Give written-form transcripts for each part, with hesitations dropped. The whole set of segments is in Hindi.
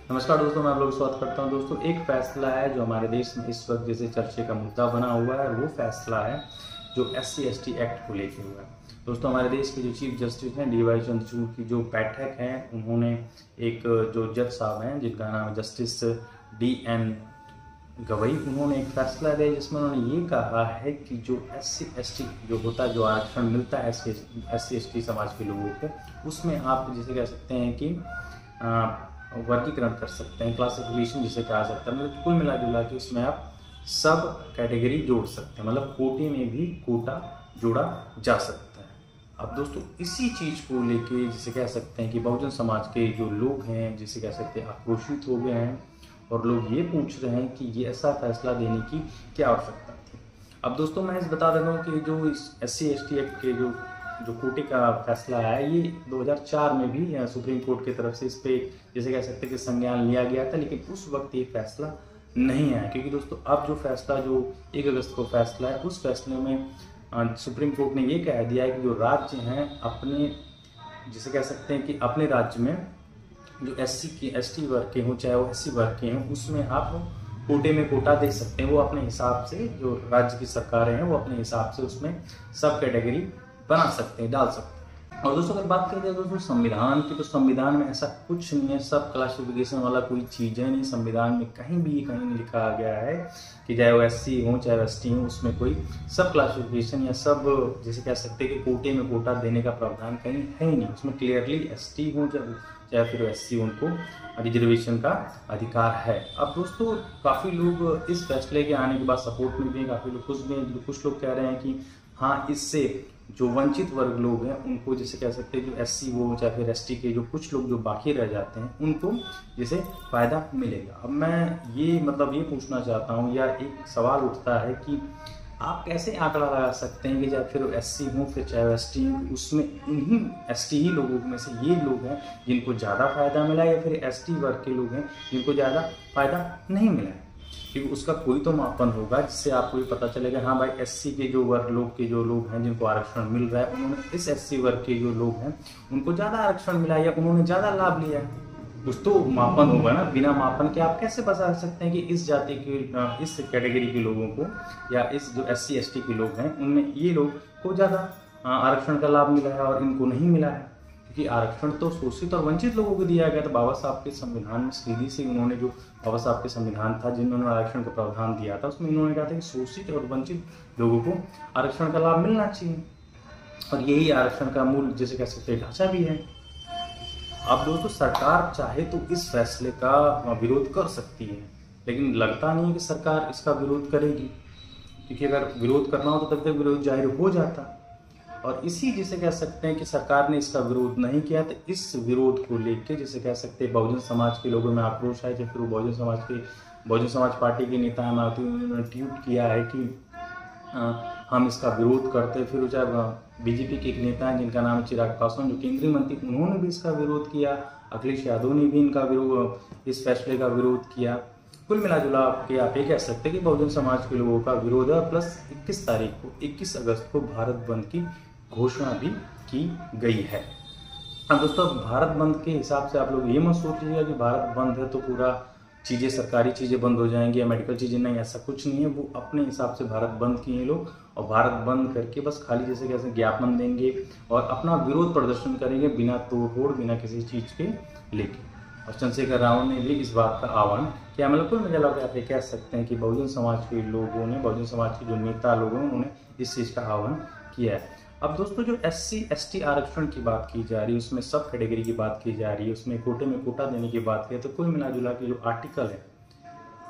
नमस्कार दोस्तों, मैं आप लोग स्वागत करता हूं। दोस्तों, एक फैसला है जो हमारे देश में इस वक्त जैसे चर्चे का मुद्दा बना हुआ है, वो फैसला है जो SC/ST एक्ट को लेके हुआ है। दोस्तों, हमारे देश के जो चीफ जस्टिस हैं DY चंद्रचूड़ की जो बैठक है, उन्होंने एक जो जज साहब हैं जिनका नाम है जस्टिस DN गवई, उन्होंने एक फैसला दिया जिसमें उन्होंने ये कहा है कि जो SC/ST जो होता है, जो आरक्षण मिलता है SC/ST समाज के लोगों को, उसमें आप जिसे कह सकते हैं कि वर्गीकरण कर सकते हैं, क्लासिफिकेशन जिसे कहा सकता है। मतलब कुल मिला जुला के उसमें आप सब कैटेगरी जोड़ सकते हैं, मतलब कोटे में भी कोटा जोड़ा जा सकता है। अब दोस्तों, इसी चीज को लेके जिसे कह सकते हैं कि बहुजन समाज के जो लोग हैं, जिसे कह सकते हैं आक्रोशित हो गए हैं और लोग ये पूछ रहे हैं कि ये ऐसा फैसला देने की क्या आवश्यकता थी। अब दोस्तों, मैं इस बता देता हूँ कि जो इस SC/ST एक्ट के जो कोटे का फैसला है, ये 2004 में भी सुप्रीम कोर्ट की तरफ से इस पे जैसे कह सकते हैं कि संज्ञान लिया गया था, लेकिन उस वक्त ये फैसला नहीं आया। क्योंकि दोस्तों, अब जो फैसला जो 1 अगस्त को फैसला है, उस फैसले में सुप्रीम कोर्ट ने ये कह दिया है कि जो राज्य हैं अपने जिसे कह सकते हैं कि अपने राज्य में जो SC/ST वर्ग के हों, चाहे वो SC वर्ग के हों, उसमें आप कोटे में कोटा दे सकते हैं। वो अपने हिसाब से, जो राज्य की सरकारें हैं, वो अपने हिसाब से उसमें सब कैटेगरी बना सकते हैं, डाल सकते हैं। और दोस्तों, अगर बात करें दोस्तों संविधान की, तो संविधान में ऐसा कुछ नहीं है, सब क्लासिफिकेशन वाला कोई चीज़ है नहीं। संविधान में कहीं नहीं लिखा गया है कि चाहे वो SC हो चाहे ST हो, उसमें कोई सब क्लासिफिकेशन या सब जैसे कह सकते हैं कि कोटे में कोटा देने का प्रावधान कहीं है ही नहीं। उसमें क्लियरली ST हो चाहे फिर SC, उनको रिजर्वेशन का अधिकार है। अब दोस्तों, काफ़ी लोग इस फैसले के आने के बाद सपोर्ट में भी हैं, काफ़ी लोग खुश भी हैं। कुछ लोग कह रहे हैं कि हाँ, इससे जो वंचित वर्ग लोग हैं उनको जैसे कह सकते हैं जो SC वो चाहे फिर ST के जो कुछ लोग जो बाकी रह जाते हैं, उनको जैसे फायदा मिलेगा। अब मैं ये ये पूछना चाहता हूँ, या एक सवाल उठता है कि आप कैसे आंकड़ा लगा सकते हैं कि चाहे फिर SC हो फिर चाहे ST हो, उसमें इन्हीं ST ही लोगों में से ये लोग हैं जिनको ज़्यादा फायदा मिला, या फिर ST वर्ग के लोग हैं जिनको ज़्यादा फायदा नहीं मिला है। क्योंकि उसका कोई तो मापन होगा जिससे आपको ये पता चलेगा, हाँ भाई, SC के जो वर्ग लोग के जो लोग हैं जिनको आरक्षण मिल रहा है, उन्होंने इस SC वर्ग के जो लोग हैं उनको ज़्यादा आरक्षण मिला या उन्होंने ज़्यादा लाभ लिया है। कुछ तो मापन होगा ना। बिना मापन के आप कैसे बता सकते हैं कि इस जाति के इस कैटेगरी के लोगों को या इस जो SC/ST के लोग हैं उनमें ये लोग को ज़्यादा आरक्षण का लाभ मिला है और इनको नहीं मिला है। क्योंकि आरक्षण तो शोषित और वंचित लोगों को दिया गया था। बाबा साहब के संविधान में सीधी से उन्होंने जो बाबा साहब के संविधान था जिन्होंने आरक्षण का प्रावधान दिया था, उसमें इन्होंने कहा था कि शोषित और वंचित लोगों को आरक्षण का लाभ मिलना चाहिए, और यही आरक्षण का मूल जैसे कह सकते हैं ढांचा भी है। अब दोस्तों, सरकार चाहे तो इस फैसले का विरोध कर सकती है, लेकिन लगता नहीं है कि सरकार इसका विरोध करेगी। क्योंकि अगर विरोध करना हो तो तब तक विरोध जाहिर हो जाता। और इसी जिसे कह सकते हैं कि सरकार ने इसका विरोध नहीं किया, तो इस विरोध को लेकर जिसे कह सकते हैं बहुजन समाज के लोगों में आक्रोश है। जब फिर बहुजन समाज पार्टी के नेता मायावती उन्होंने ट्वीट किया है कि हम इसका विरोध करते। फिर चाहे बीजेपी के एक नेता हैं जिनका नाम है चिराग पासवान, जो केंद्रीय मंत्री, उन्होंने भी इसका विरोध किया। अखिलेश यादव ने भी इस फैसले का विरोध किया। कुल मिला जुला के आप ये कह सकते हैं कि बहुजन समाज के लोगों का विरोध है। प्लस 21 अगस्त को भारत बंद की घोषणा भी की गई है। अब दोस्तों, भारत बंद के हिसाब से आप लोग ये मत सोचिएगा कि भारत बंद है तो पूरा चीज़ें, सरकारी चीज़ें बंद हो जाएंगी या मेडिकल चीज़ें, नहीं, ऐसा कुछ नहीं है। वो अपने हिसाब से भारत बंद किए लोग, और भारत बंद करके बस खाली जैसे कैसे ज्ञापन देंगे और अपना विरोध प्रदर्शन करेंगे बिना तोड़ बिना किसी चीज़ के लेके। और चंद्रशेखर राव ने भी इस बात का आह्वान किया। कुल मिला के आप ये कह सकते हैं कि बहुजन समाज के लोगों ने, बहुजन समाज के जो नेता लोगों ने, उन्होंने इस चीज़ का आह्वान किया है। अब दोस्तों, जो SC/ST आरक्षण की बात की जा रही है, उसमें सब कैटेगरी की बात की जा रही है, उसमें कोटे में कोटा देने की बात की है, तो कुल मिला जुला के जो आर्टिकल है,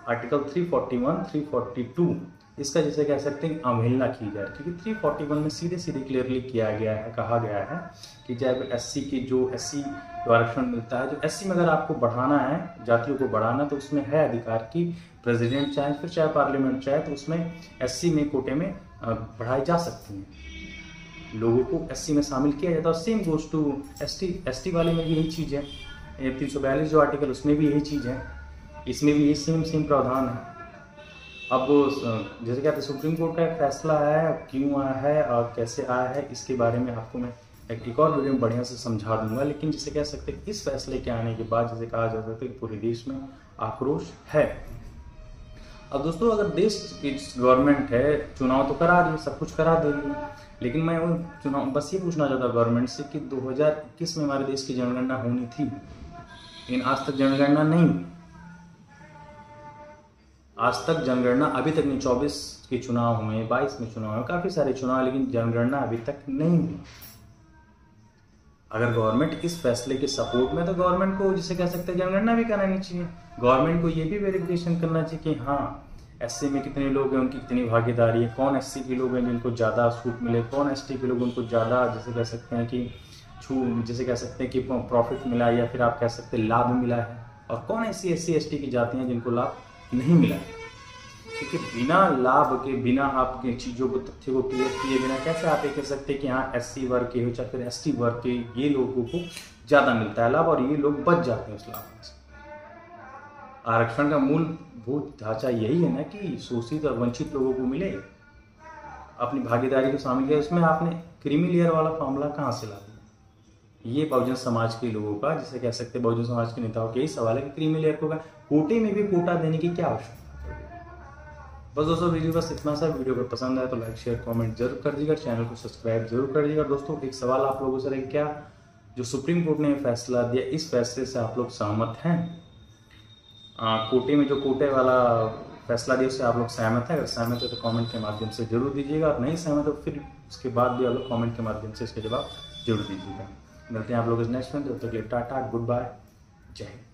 आर्टिकल 341, 342, इसका जैसे कह सकते हैं अवहेलना की जाए। क्योंकि 341 में सीधे क्लियरली किया गया है, कहा गया है कि चाहे SC की जो SC जो आरक्षण मिलता है, जो SC में अगर आपको बढ़ाना है, जातियों को बढ़ाना, तो उसमें है अधिकार की प्रेसिडेंट चाहे फिर चाहे पार्लियामेंट चाहे तो उसमें SC में कोटे में बढ़ाई जा सकती हैं, लोगों को SC में शामिल किया जाता है। और सेम गोज टू ST वाले में भी यही चीज़ है। 342 जो आर्टिकल, उसमें भी यही चीज़ है, इसमें भी यही सेम प्रावधान है। अब जैसे कहते हैं सुप्रीम कोर्ट का एक फैसला है, क्यों आया है और कैसे आया है, इसके बारे में आपको मैं एक और वीडियो में बढ़िया से समझा दूंगा। लेकिन जिसे कह सकते हैं इस फैसले के आने के बाद जिसे कहा जा सकता है कि पूरे देश में आक्रोश है। अब दोस्तों अगर देश की गवर्नमेंट है, चुनाव तो करा रही है, सब कुछ करा दे रही है, लेकिन मैं वो चुनाव बस ये पूछना चाहता गवर्नमेंट से कि 2021 में हमारे देश की जनगणना होनी थी, लेकिन आज तक जनगणना नहीं हुई। आज तक जनगणना अभी तक नहीं, 24 के चुनाव हुए, 22 में चुनाव हुए, काफी सारे चुनाव, लेकिन जनगणना अभी तक नहीं हुई। अगर गवर्नमेंट इस फैसले के सपोर्ट में, तो गवर्नमेंट को जिसे कह सकते हैं जनगणना भी करानी चाहिए। गवर्नमेंट को ये भी वेरिफिकेशन करना चाहिए कि हाँ एससी में कितने लोग हैं, उनकी कितनी भागीदारी है, कौन एससी के लोग हैं जिनको ज़्यादा छूट मिले, कौन एसटी के लोग उनको ज़्यादा जिसे कह सकते हैं कि जिसे कह सकते हैं कि प्रॉफिट मिला या फिर आप कह सकते हैं लाभ मिला है, और कौन ऐसी एससी एसटी की जाति हैं जिनको लाभ नहीं मिला है। क्योंकि बिना लाभ के, बिना आपके चीज़ों को, तथ्य को क्लियर किए बिना कैसे आप ये कह सकते हैं कि हाँ एससी वर्ग के हो चाहे फिर एसटी वर्ग के ये लोगों को ज़्यादा मिलता है लाभ और ये लोग बच जाते हैं उस लाभ से। आरक्षण का मूलभूत ढांचा यही है ना कि शोषित और वंचित लोगों को मिले, अपनी भागीदारी को शामिल किया। उसमें आपने क्रीमी लेयर वाला फॉर्मूला कहाँ से ला दिया? ये बहुजन समाज के लोगों का, जिसे कह सकते हैं बहुजन समाज के नेताओं का यही सवाल है कि क्रीमी लेयर को कोटे में भी कोटा देने की क्या आवश्यकता। बस दोस्तों वीडियो बस इतना सा। वीडियो को पसंद आया तो लाइक शेयर कमेंट जरूर कर दीजिएगा, चैनल को सब्सक्राइब जरूर कर दीजिएगा। दोस्तों एक सवाल आप लोगों से रहेगा, क्या जो सुप्रीम कोर्ट ने फैसला दिया इस फैसले से आप लोग सहमत हैं? कोटे में जो कोटे वाला फैसला दिया उससे आप लोग सहमत हैं? अगर सहमत है तो कमेंट के माध्यम से जरूर दीजिएगा, और नहीं सहमत तो फिर उसके बाद भी आप लोग कमेंट के माध्यम से इसके जवाब जरूर दीजिएगा। मिलते हैं आप लोग नेक्स्ट में, तब तक के लिए टाटा, गुड बाय, जय हिंद।